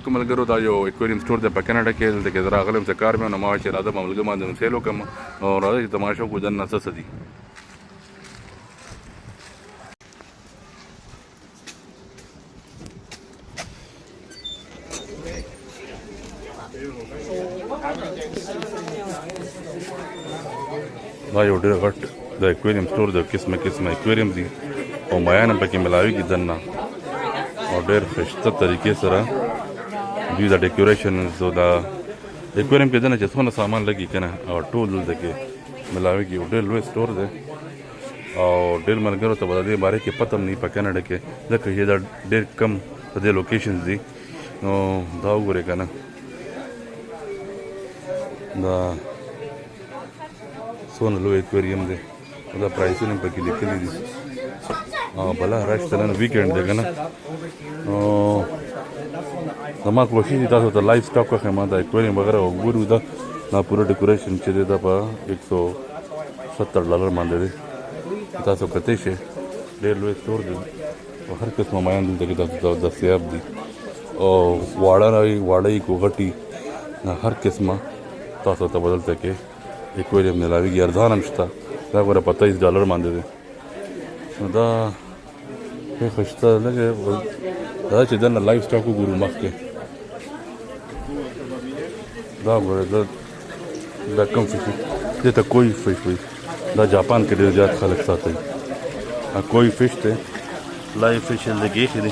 کوم ملګرو دا یو اکواریم سټور دی په کاناډا کې دلته کې زه راغلی یم څه کار مې و نو ما ویل چې راځه په ملګري باندې سیل وکړم او راځه چې تماشا وکړو دننه څه څه دي. دا یو ډېر غټ د اکواریم سټور دی قسمه قسمه اکواریم دي او مایان هم پکې ملاویږي دننه او ډېر ښایسته طریقې سره دوی د ډیکوریشنز او د اکواریم کې دننه چې څونه سامان لګي که نه او ټول دلته کې ملاویږي یو ډېر لوی سټور دی او ډېر ملګرو ته به د دې باره کې پته هم نه وي په کاناډا کې ځکه چې دا ډېر کم په دې لوکیشنز دي نو دا وګورئ که نه دا څونه لوی اکواریم دی او دا پرایسونه هم پکې لیکلي دي او بله راشته نن ویکینډ دی که نه نو زما کوشش دی تاسو ته لایف سټاک وښیم دا اکواریم وغیره وګورو دا پوره ډیکوریشن چې دی دا په $170 باندې دی تاسو کتی شئ ډېر لوی سټور دی او هر قسمه مایان دلته کې تاسو ته دستیاب دي او واړه یي کو غټي هر قسمه تاسو ته به دلته کې اکواریم ملاویږي ارزان هم شته دا ګوره په $23 باندې دی نو دا ښه ښایسته لږ دا چې دننه لایف سټاک وګورو مخکې دا ګوره دا کوم فش دې ته کوئی فش وایي دا جاپان کې ډېر زیات خلک ساتي کوئی فش دی لایف فش لږ ایښي دي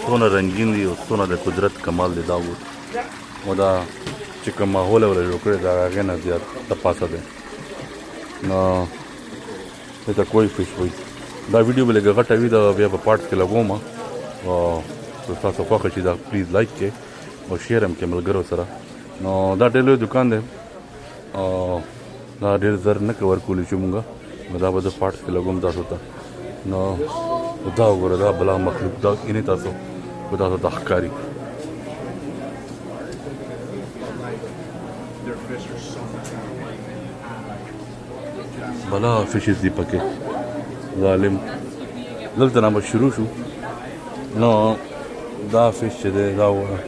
څونه رنګین دي او څونه د قدرت کمال دی دا وګورو او دا چې کوم ماحول یې ورله جوړ کړی د هغې نه زیات د پاسه دی نو دې ته کوئی فش وایي دا ویډیو به لږه غټه وي دا بیا په پارټس کې لګوم او تاسو خوښه چې دا پلیز لایک کړئ او شیر هم کړئ ملګرو سره نو دا ډېر لوی دوکان دی او دا ډېر زر نه کور کولی شو مونږ نو دا به زه پارټس کې لګوم تاسو ته نو دا وګوره دا بلا مخلوق دا یعنې تاسو خو تاسو ته ښکاري بلا فشز دي پکې ظالم دلته نه به شروع شو نو دا فش چې دی دا وګوره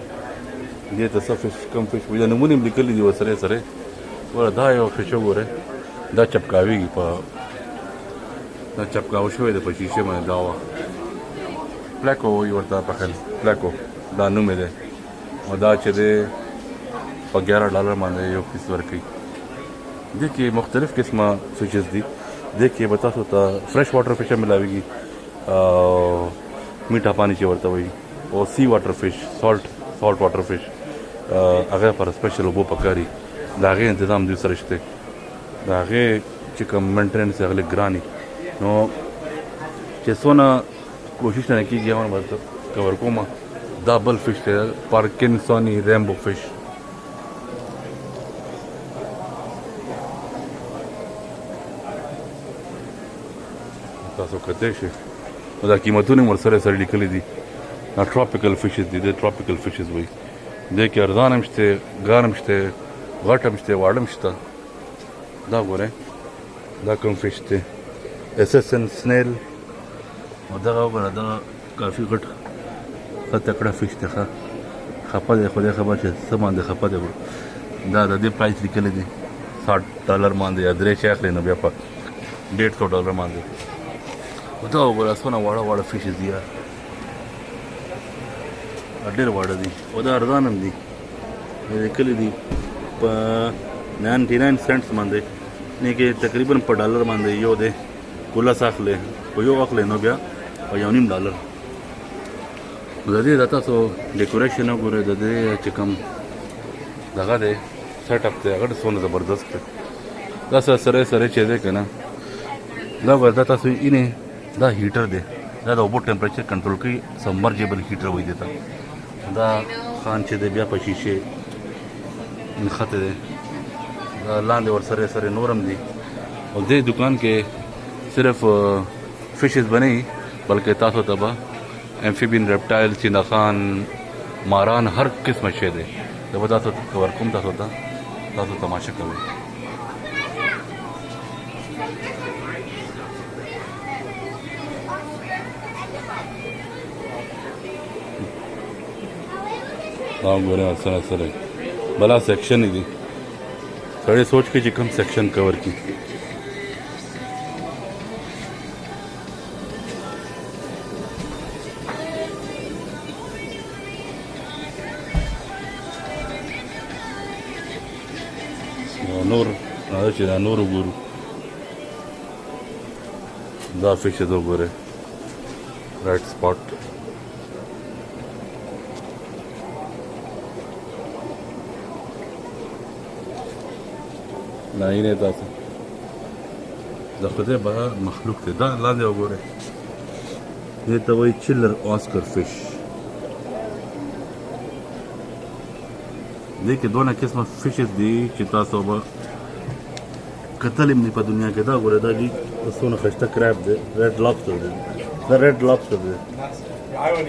دې ته څه فش کم فش وایي دا نومونه هم لیکلي دي ورسره سره وګوره دا یو فش وګورئ دا چپکاویږي په دا چپکاو شوی دی په شیشې باندې دا وه پلیکو وایي ورته پخل پلیکو دا نوم یې دی او دا چې دی په $11 باندې یو پیس ورکوي دې کې مختلف قسمه فشز دي دې کې به تاسو ته فرش واټر فش هم ملاویږي میټه پانی چې ورته وایي او سی واټر فش سالټ واټر فش هغه پر سپیشل اوبو پکاري د هغې انتظام دوی سره شته د هغې چې کوم مینټننس هغه لږ ګران نو چې څونه کوشش نه کېږي هغه به کور کومه دا بل فش دی پارکنسوني ریمبو فش تاسو کتی شئ نو دا قیمتونه هم ورسره سره لیکلي دي دا ټراپیکل فشز دي د ټراپیکل فشز وایي دې کې ارزان هم شته ګران هم شته غټ هم شته واړه هم شته دا ګورئ دا کوم فش دی اسسن سنیل او دغه وګوره دغه کافي غټ ښه تکړه فش دی ښه خفه دی خدای خبر چې څه باندې خفه دی دا د دې پرایس لیکلی دی $60 باندې یا 3 شی اخلي نو بیا په $150 باندې دا وګوره څونه واړه فشز دي ډېر واړه دي او دا ارزان هم دي لیکلي دي په 99 سنټس باندې نه کې تقریبا په $1 باندې یو دی کولس اخلي په یو اخلي نو بیا په $1.5 د دې د تاسو ډیکوریشن وګورئ د دې چې کوم دغه دی سیټ اپ دی هغه څونه زبردست دی دا سره چې دی که نه دا ورته تاسو اینې دا هیټر دی دا د اوبو ټمپریچر کنټرول کوي سبمرجیبل هیټر وایي دې ته دا خان چې دی بیا په شیشې نښتی دی دا لاندې ورسره سره نور هم دي او دې دکان کې صرف فشز به نه وي بلکې تاسو ته به امفیبین ریپټایل چینخان ماران هر قسمه شی دی زه به تاسو کور کوم تاسو تماشا کوئ دا ګوره سره سره بلا سیکشن دي سړی سوچ کې چې کوم سیکشن کور کی نور دا چې دا نور وګورو دا فیش ته وګوره رائټ سپاټ نه یې نه تاسو د خدای بغا مخلوق ته دا لاندې وګوره دې ته وایي چیلر آسکر فیش دې کې دونه قسمه فیشز دي چې تاسو به کتل هم نه په دنیا کې دا ګوره دا دي څونه ښایسته کراب دی ریډ لابسټر دی دا ریډ لابسټر دی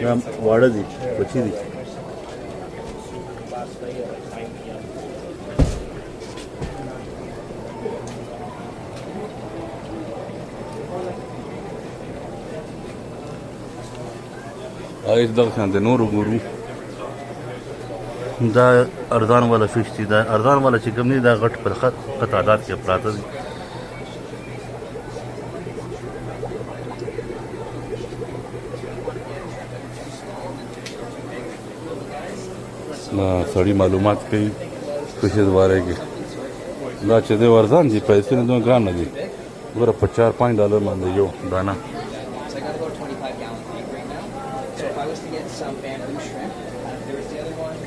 دا واړه دي بچي دي ایس دغه شان د نور وګورو دا ارزان والا فیش دي دا ارزان والا چې کوم دي دا غټ پر خط په تعداد کې پراته دي سړی معلومات کوي فیشز باره کې دا چې دی ارزان دي پیسې نه دومره ګران نه دي ګوره په $4-5 باندې یو دانه To get some bamboo shrimp. There was the other one.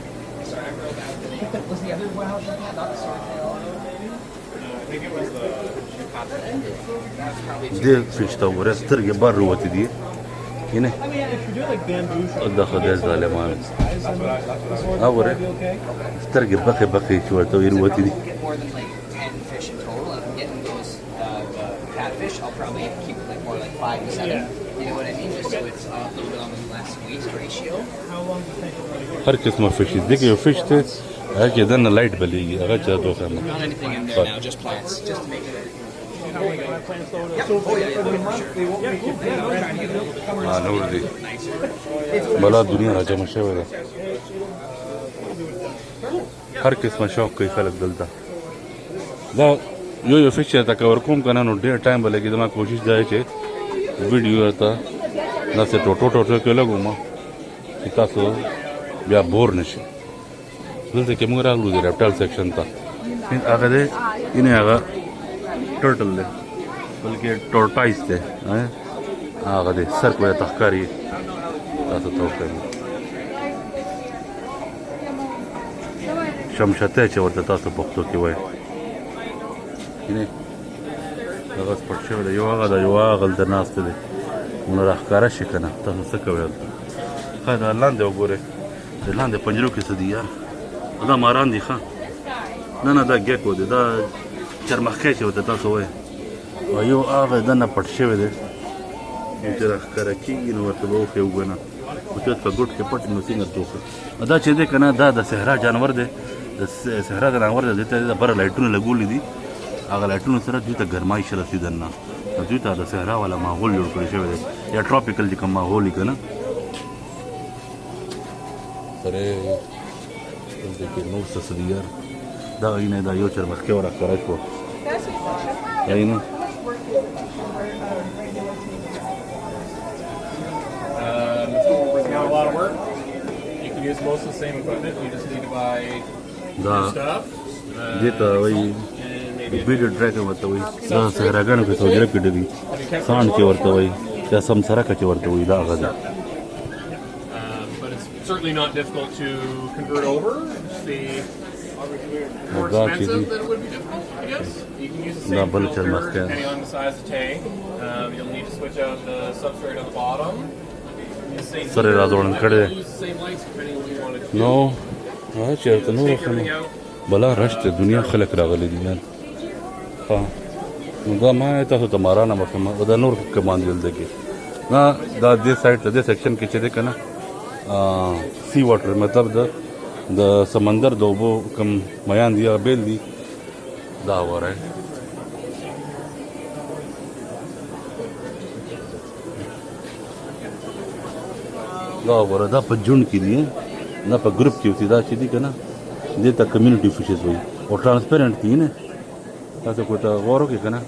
Sorry, I wrote down the name. Was the other warehouse like that? Not the swordtail? I think it was the Chicago. That's probably دې فیش ته وګوره سترګې بار وروتې دي ینه I mean, if you're doing like bamboo shrimp, د خدای ظالمان that's what I وګوره be okay. سترګې بخې بخې چې ورته وروتې دي get more than like 10 fish in total. If I'm getting those catfish, I'll probably keep like more like 5 to 7. You know what I mean? Just so it's a little bit on the less weight ratio. How long does it take to run? هر قسمه فیش دي کې یو فیش ته هغه کې دنه لایټ بلیږي هغه چا دوه Not anything in there now, just plants. Just to make it. You know, like my plants though. Yeah. So Oh, yeah, for the yeah, month, for they won't make you pay. I'm trying to get a little bit more نور دي nicer. بلا دنیا راجمه شوې ده هر قسمه شوق کوي خلک دلته دا یو فیش ته کور کوم کنه نو ډېر ټایم به لګي دا ما کوشش دی چې ویډیو ته داسې ټوټو کې لګوم چې تاسو بیا بور نشئ دلته کې موږ راغلو د ریپټایل سیکشن ته هغه دی یعنې هغه ټرټل دی بلکې ټورټایز دی هغه دی سر کو ته ښکاري تاسو ته وښیم شمشته چې ورته تاسو پښتو کې وایي یعنې هغه سپټ شوی دی یو هغه د یو هغه هلته ناسته دی نو راښکاره شي که نه تاسو څه کوئ هلته ښه دا لاندې وګورئ د لاندې پنجرو کې څه دي یار دا ماران دي ښه نه دا ګیکو دی دا چرمخکی چې ورته تاسو وایئ او یو هغه دننه پټ شوی دی چې راښکاره کېږي نو ورته به وښیې وګنه خو چې په ګوټ کې پټ نو څنګه ورته وښیو دا چې دی که نه دا د صحرا جانور دی د صحرا جانور دی دې ته د بره لایټونه لګولي دي هغه لایټونو سره دوی ته ګرمایش رسېدل نه دوی ته د صحرا والا ماحول جوړ کړی شوی دی یا ټراپیکل چې کوم ماحول وي که نه سره دلته کې نور څه دي یار دغه یې دا یو چرمخکۍ ورښکاره شوه دا یې نه It's not a lot of work. You can use most of the same equipment. You just need to buy دا stuff. دې ته وایي And maybe بیډر ډراګن ورته وایي دا صحراګانو کې سوجره کې ډېر وي ساڼ چې ورته وایي یا سمسرکه چې ورته وایي دا هغه دی but it's certainly not difficult to convert over. It's the more Well, expensive than it would be difficult, I guess. You can use the No, same bullet filter mask, yeah. depending on the size of the tank. You'll need to switch out the substrate on the bottom. The same Sorry, heater, Razorn, I cut would it. use the same lights depending on what you wanted to do. نو هغه چېرته نور Take everything out. بلا رشته دنیا خلک راغلي دي یار ها نو دا ما تاسو ته مارانه مخم دا نور کمان دلته کې نه دا دې سایډ ته دې سیکشن کې چې دی که نه سی واټر مطلب د سمندر د اوبو کوم میان دي هغه بیل دي دا وره دا وره دا په جون کې دي نه په ګروپ کې اوسي دا چې دي که نه دې ته کمیونټي فشز وایي او ټرانسپیرنټ دي نه تاسو کو ته غور وکړئ که نه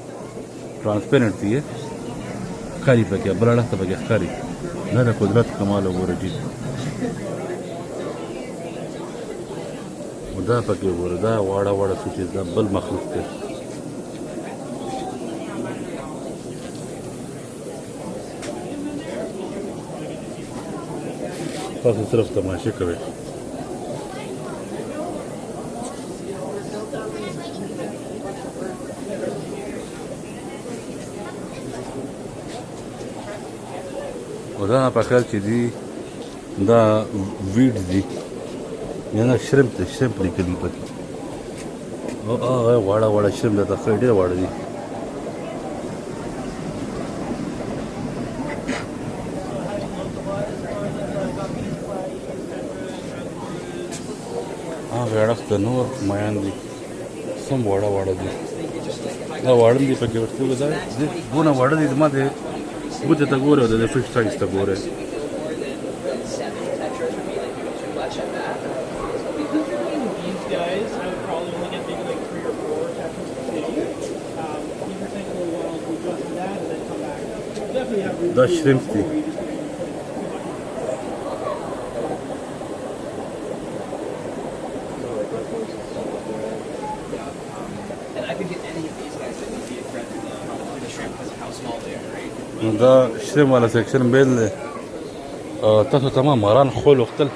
ټرانسپیرنټ دي ښکاري پکې بل اړخ ته پکې ښکاري دا د قدرت کمال وګوره جي دا پکې وګوره دا واړه واړه فشز دا بل مخلوق دی تاسو صرف تماشې کوئ او دا پکال چې دي دا ویډ دي یا نه شرمپ دی شرمپ لیکلي پکې او هغه واړه واړه شرمپ دا ښه ډېر واړه دي هغه اړخ ته نور مایان دي سم واړه واړه دي دا واړه دي پکې ورته دا دونه واړه دي ما دې ګوته ته ګوره د فش سایز ته ګوره These guys have probably only get maybe like 3 or 4 attachments per city. These are taking a little while to adjust to that and then come back. Definitely have room دا to شرمپ دي where you just get And I could get any of these guys that would be a threat to the shrimp because of how small they are, right? دا شرمپ والا سیکشن بیل دی تاسو تمام ماران خول وختل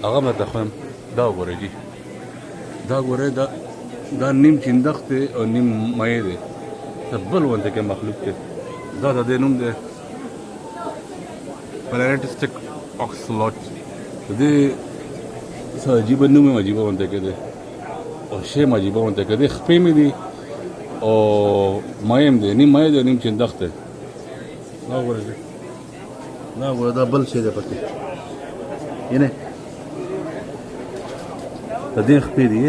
هغه مې ته خوایم دا وګورئ جي دا ګورئ دا نیم چندخ دی او نیم مایع دی دا بل غونته کې مخلوق دی دا د دې نوم دی پلانټسټک اکسلوټ د دې څه عجیبه نوم یې عجیبه غونته کې دی او شی م عجیبه غونته کې دی خپې مې دي او مایع هم دی نیم مایع دی او نیم چندخ دی دا وګورئ جي دا وګوره دا بل شی دی پکې یعنې د دې خپې دي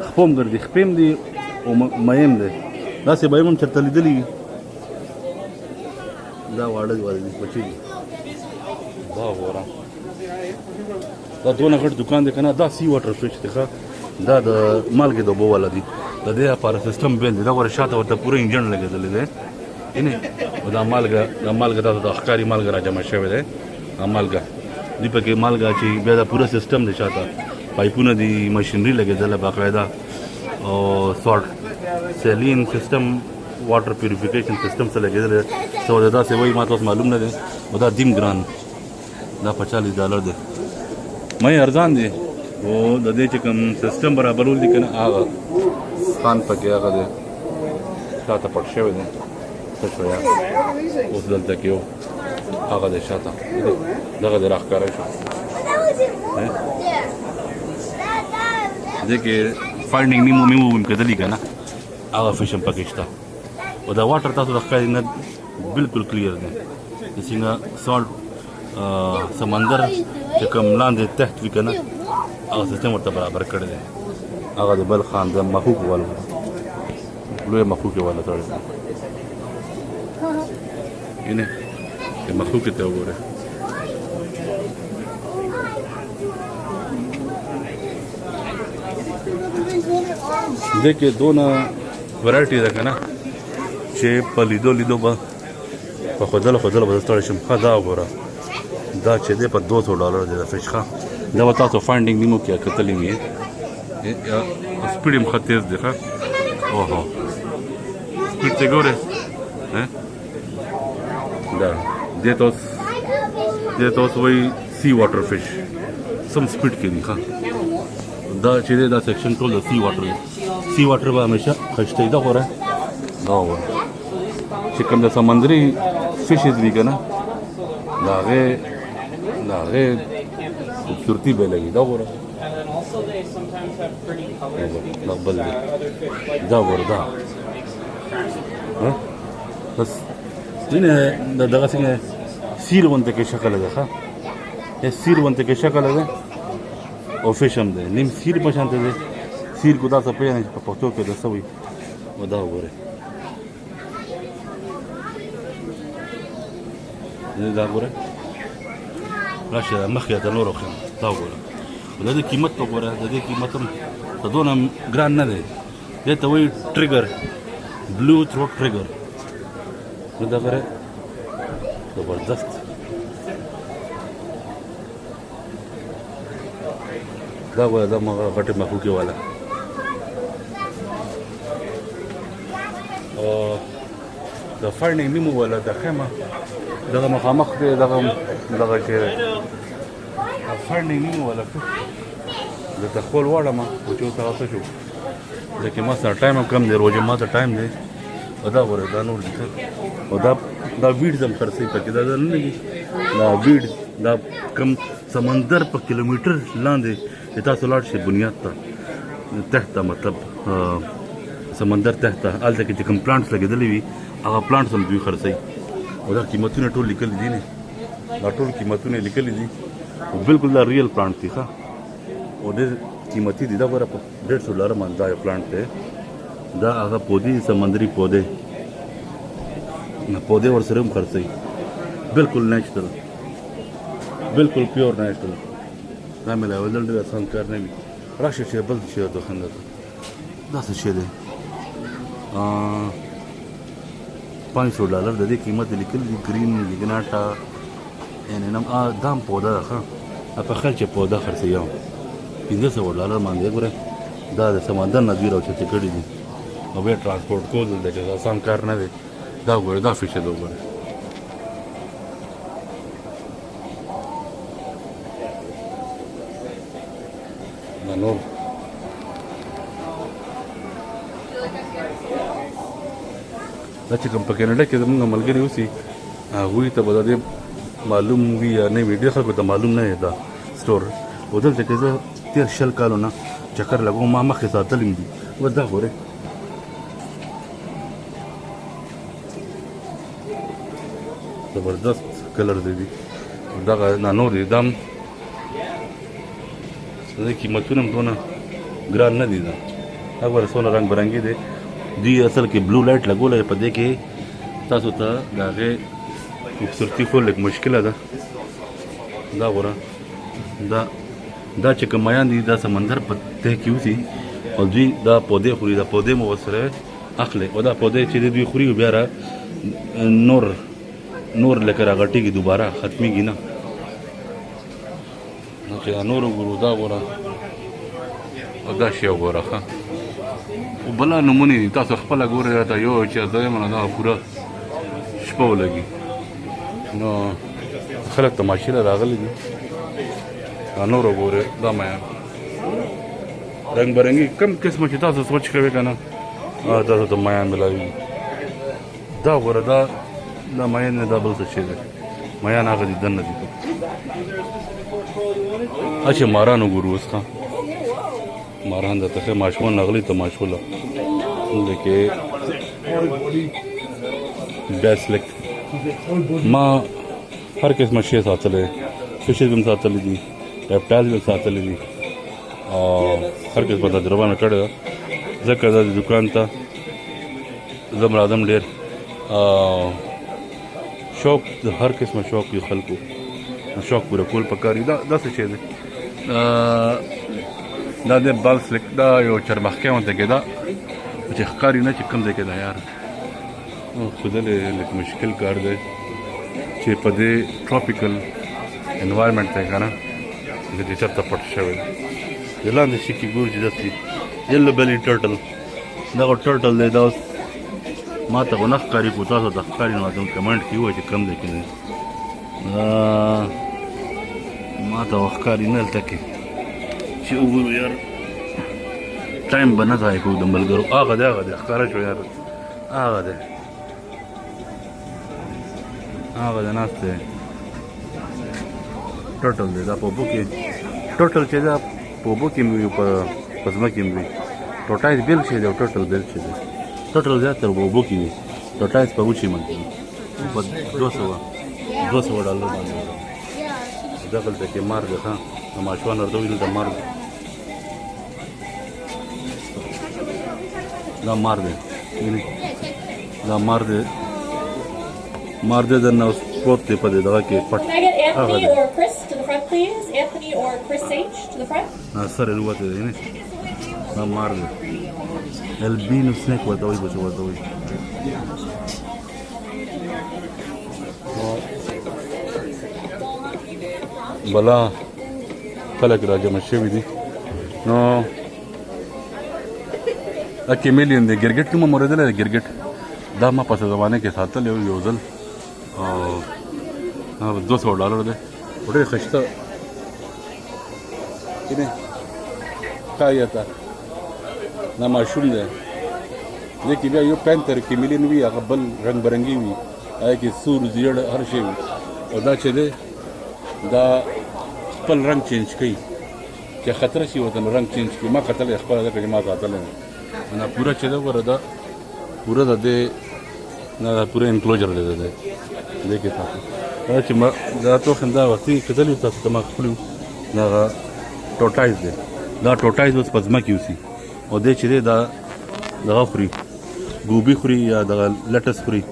خپه هم ګرځي خپې هم دي او مایع هم دی داسې به هم چېرته لیدلي وي دا واړه دي بچي دي دا وګوره دا دونه غټ دکان دی که نه دا سی واټر فش دی ښه دا د مالګې د اوبو والا دي د دې لپاره سیسټم بیل دی دا ګوره شاته ورته پوره انجن لګېدلی دی یعنې دا مالګه تاسو د ښکاري مالګه را جمع شوی دی دا مالګه دوی پکې مالګه چې بیا دا پوره سیسټم دی شاته پایپونه دي مشینري لګېدله باقاعده او سالټ سیلین سیسټم واټر پیوریفیکیشن سیسټم څه لګېدلی څه ورته داسې وایي ما ته اوس معلوم نه دی او دا دیم ګران دا $40 دی مې ارزان دی او د دې چې کوم سیسټم برابرول دي که نه هغه خان پکې هغه دی شاته پټ شوی دی څه شویه اوس دلته کې یو هغه دی شاته دغه دی راښکاره شو دې کې فایډینګ نیمو مې کتلي که نه هغه فش هم پکې شته او دا واټر تاسو د ښکاري نه بالکل کلیر دی د څنګه سالټ سمندر چې کوم لاندې تحت وي که نه هغه سیسټم ورته برابر کړی دی هغه د بل خان د مخوک والا لوی مخوک والا سړی یعنې د مخوک ته وګوره دې کې دونه ورایټي ده که نه چې په لیدو به په ښودله به زه ستړی شم ښه دا وګوره دا چې دی په $200 دی د فش ښه دا به تاسو فایډینګ نیمو کې کتلی مې سپیډ هم ښه تیز دی ښه اوهو سپیډ ته ګورې دا دې ته اوس وایي سی واټر فش سم سپیډ کې دي ښه دا چې دی دا سیکشن ټول د سی واټر دی سی واټر به همیشه خشته دا غوره دا وګوره چې کوم د سمندري فشز وي که نه د هغې خوبصورتي به لګي دا وګوره دا بل دی دا وګوره دا بس وینې دغه څنګه سیل غونته کې شکل دی ښه سیل غونته کې شکل دی او فش هم دی نیم سیل په شانته دی سیل کو دا څه پوهېږم چې په پښتو کې د څه وایي او دا وګورئ دا ګوره راشه مخکې ته نور وښیم دا وګوره د دې قیمت وګوره د دې قیمت هم په دونه ګران نه دی دې ته وایي ټریګر بلو تھروټ ټریګر نو دغه زبردست دا وایي دا مغه غټې مخلوقې والا د فرني میمو ولا د خیمه دغه مخامخ دی دغه چې فرني میمو ولا د تخول واړه ما او چې تاسو شو لکه ما سره ټایم کم دی روزه ما ته ټایم دی ودا وره دا نور دي او دا ویډ زم خرڅي پکې دا نه لګي دا ویډ دا کم سمندر په کیلومتر لاندې تاسو لاړ شي بنیاد ته تحت مطلب سمندر تحت الته کې کوم پلانټس لګېدلې وي هغه پلانټس هم دوی خرڅي او دا قیمتونه ټول لیکل دي نه دا ټول قیمتونه لیکل دي او بالکل دا ریل پلانټ دی ښه او ډېر قیمتي دي دا ګوره په $150 باندې دا یو پلانټ دی دا هغه پودې سمندري پودې پودې ورسره هم خرڅي بالکل نیچرل بالکل پیور نیچرل دا ملاول ډېر آسان کار نه وي راشه چې بل شي د خنده دا څه شی دی $500 د دې قیمت لیکل دي ګرین لیګناټا یعنی نم دام پودا ښه په خلچ پودا خرڅیو $500 باندې ګوره دا د سمندر نه دوی راوچتې کړي دي او بیا ټرانسپورټ کول د آسان کار نه دی دا ګوره دا فیشه ده ګوره دا نور دا چې کوم په کینیډا کې زموږ ملګري اوسي هغوی ته به د دې معلوم وي یا نه وي ډېر خلکو ته معلوم نه دی دا سټور او دلته کې زه تېر 20 کالو نه چکر لګوم ما مخکې ساتلي دي اوس دا ګورئ زبردست کلر دی دغه نه نور دي دا هم د قیمتونه هم دونه ګران نه دي دا هغه څونه رنګ برنګي دی دوی اصل کې بلو لایټ لګولی په دې کې تاسو ته د هغې خوبصورتي خو لږ مشکله ده دا ګوره دا چې کوم میان دي دا سمندر په ته کې اوسي او دوی دا پودې خوري دا پودې مو ورسره اخلي او دا پودې چې دوی خوري بیا نور لکه راغټېږي دوباره ختمېږي نه نو چې دا نور وګورو دا ګوره او دا شی وګوره ښه او بله نومونه دي تاسو خپله ګورئ راته یو چې دویمه نه دغه پوره شپه ولګي نو خلک تماشې له راغلي دي دا نور وګورئ دا میان رنګ برنګي کم قسمه چې تاسو سوچ کوئ که نه تاسو ته میان ملاوي دا ګوره دا میان نه دا بل څه شی دی میان هغه دي دننه دي اچھا ماران وګورو اوس ښه ماران د ته ماشومان راغلي تماشوله لکه بیس لک ما هر قسمه شی ساتلی فشز هم ساتلی دي ریپټایلز هم ساتلی دي او هر قسمه تجربه مې کړې ده ځکه دا د دوکان ته زه م راځم ډېر شوق د هر قسمه شوق وي خلکو شوق پوره کول پکار وي دا څه شی دی دا د بالس لک دا یو چرمخکۍ غونته کې ده چې ښکاري نه چې کوم ځای کې ده یار ښودلی لږ مشکل کار دی چې په دې ټراپیکل انوایرمنټ دی که نه د دې چېرته پټ شوی دی د لاندې شي کې ګورو چې داسې یلو بلي ټرټل دغه ټرټل دی دا اوس ما ته خو نه ښکاري خو تاسو ته ښکاري نو راته کمنټ کې ووایه چې کوم دی کې دی ما ته ښکاري نه هلته کې چې وګورو یار ټایم به نه ضایع کوو د ملګرو هغه دی ښکاره شو یار هغه دی ناست دی ټرټل دی دا په اوبو کې ټرټل چې دا په اوبو کې هم وي په ځمکې هم وي ټوټایز بیل شی دی او ټرټل بیل شی دی ټرټل زیاتره په اوبو کې وي ټوټایز په وچې باندې وي په $200 باندې دغلته کې مار دی ښه ماشومان ورته وایي دلته مار دی دا مار دی دا مار دی درنه اوس پروت دی په دې دغه کې پټ Anthony Okay. or Chris to the front, please. Anthony or Chris H to the front. سر الوقت ده هنا ما مارد البين سنيك وتوي بس وتوي بلا فلك راجع مشوي دي نو اكي مليون دي गिरगिट में मरे दले गिरगिट दा ما پس زمانه के साथ ले योजल $200 दे बड़े खस्ता इने خایته نه ماشوم دی دې کې بیا یو پینتر کې ملین وي هغه بل رنګ برنګي وي هغه کې سور زیړ هر شی وي او دا چې دی دا خپل رنګ چینج کوي چې خطر شي ورته رنګ چینج کوي ما خطر خپل دا کې ما ساتل نه پورا چې دا ور دا پورا د دې نه پورا انکلوجر دی دې کې تاسو دا چې ما دا تو خندا وختي کتل تاسو ته ما خپل نه ټوټایز دی دا ټوټایز اوس په ځمکه اوسي او دې چې دی دا دغه خوري ګوبي خوري یا دغه لټس خوري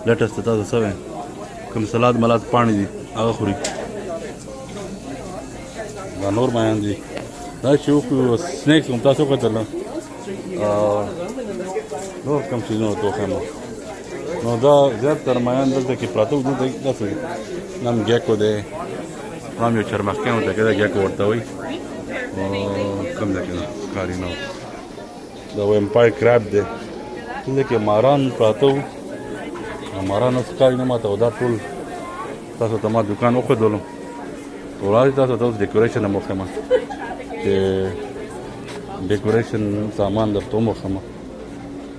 لټس ته تاسو څه وایئ کوم سلاد ملاد پاڼې دي هغه خوري دا نور مایان دي دا چې وکړو سنیکس هم تاسو وکتل نور کوم څیزونه ورته وښیم نو دا زیاتره مایان دلته کې پراته وو دلته داسې نام ګیکو دی نام یو چرمخکیان ورته کې دا ګیکو ورته وایي کم ده کنه کاری نه دا ویمپایر کراب دی دلته کې ماران پراته وو ماران اوس کاری نه ماته او دا ټول تاسو ته ما دکان وښودلو ټول تاسو ته اوس ډیکوریشن هم وښیم چې ډیکوریشن سامان درته هم وښیم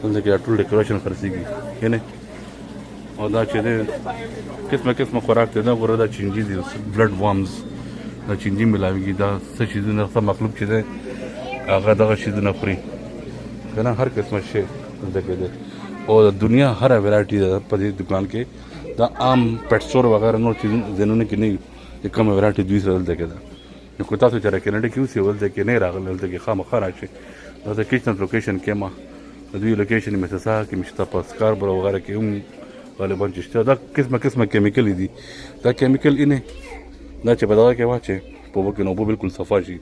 دلته کې ټول ډیکوریشن خرڅېږي کنه او دا چې دی قسمه قسمه خوراک دی دا ګوره دا چینجي دي بلډ وارمز دا چینجي ملاویږي دا څه چیزونه څه مخلوق چې دی هغه دغه چیزونه خوري که نه هر قسمه شی دلته کې دی او د دنیا هره ویرایټي ده په دې دکان کې دا عام پټ سټور وغیره نور ځایونو کې نه وي چې کومه ویرایټي دوی سره دلته کې ده نو که تاسو چېرې کینیډا کې اوسئ دلته کې نه راغلی دلته کې خامخا راشئ دا د کچن لوکیشن کې ما د دوی لوکیشن مسسا کې مشته په سکاربرو وغیره کې هم غالبا چې شته دا قسمه قسمه کیمیکل دي دا کیمیکل اینه دا چې په دغه کې واچې په اوبو کې نو اوبه بالکل صفا شي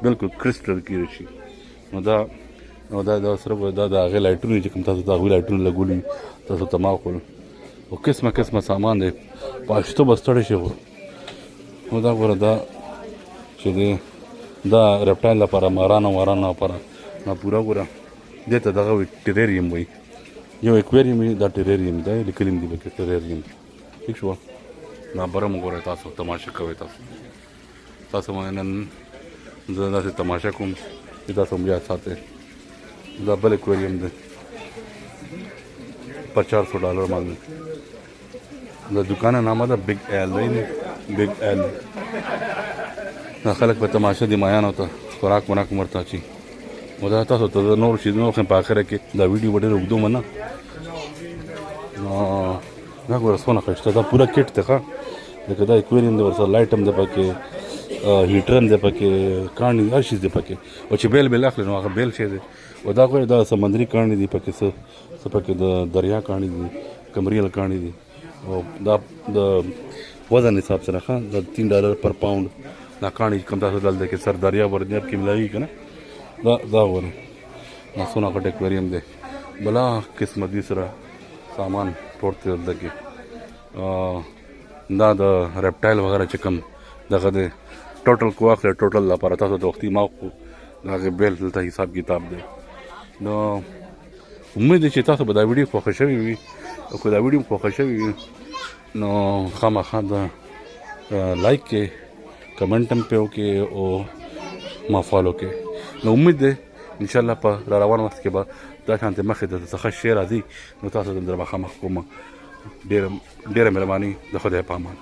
بالکل کرسټل کلیر شي نو دا سره دا د هغې لایټونه چې کوم تاسو د هغوی لایټونه لګولي تاسو ته ما وښول او قسمه قسمه سامان دی په اشتو به ستړی شي نو دا ګوره دا چې دی دا رپټایل لپاره مارانو لپاره نه پوره ګوره دې ته دغه وایي ټیررییم وایي یو اکویریم وي دا ټیررییم دا لیکلي دي پکې ټیررییم ٹھیک شو دا بره مو ګورئ تاسو تماشه کوئ تاسو مې نن زه داسې تماشه کوم چې تاسو هم یاد ساتئ دا بل اکویریم دی په $400 باندې د دوکانه نامه ده بګ ایل دی بګ ایل دا خلک په تماشه دي مایانو ته خوراک ورته اچي نو دا تاسو ته نور چیزونه وښیم په اخره کې دا ویډیو به ډېر اوږده ومنه نو دا ګوره څونه ښایسته دا پوره کټ دی ښه لکه دا اکویریم دی ورسره لایټ هم دی پکې هیټر هم دی پکې کاڼي هر شي دی پکې او چې بیل اخلي نو هغه بیل شی دی او دا ګوره دا سمندري کاڼي دي پکې څه پکې د دریا کاڼي دي کمریل کاڼي دي او دا د وزن حساب سره ښه دا $3 پر پاونډ دا کاڼي کوم تاسو دلته کې سر دریا وردیاب کې ملاوي که نه دا ګوره دا څونه غټ اکویریم دی بلا قسمه دوی سره سامان پورته دلته کې دا د ریپټایل وغیره چې کوم دغه دی ټوټل کو اخلي ټوټل لپاره تاسو د وختي ما خو د هغې بیل دلته حساب کتاب دی نو امید دی چې تاسو به دا ویډیو خوښه شوې وي او که دا ویډیو خوښه شوې وي نو خامخا دا لایک کې کمنټ هم پرې وکړئ او ما فالو کړئ نو امید دی انشاءالله په را روان وخت کې به دا شانتې مخې ته څخه شی راځي نو تاسو ته در به خامخ کومه ډېره مهرباني د خدای په امان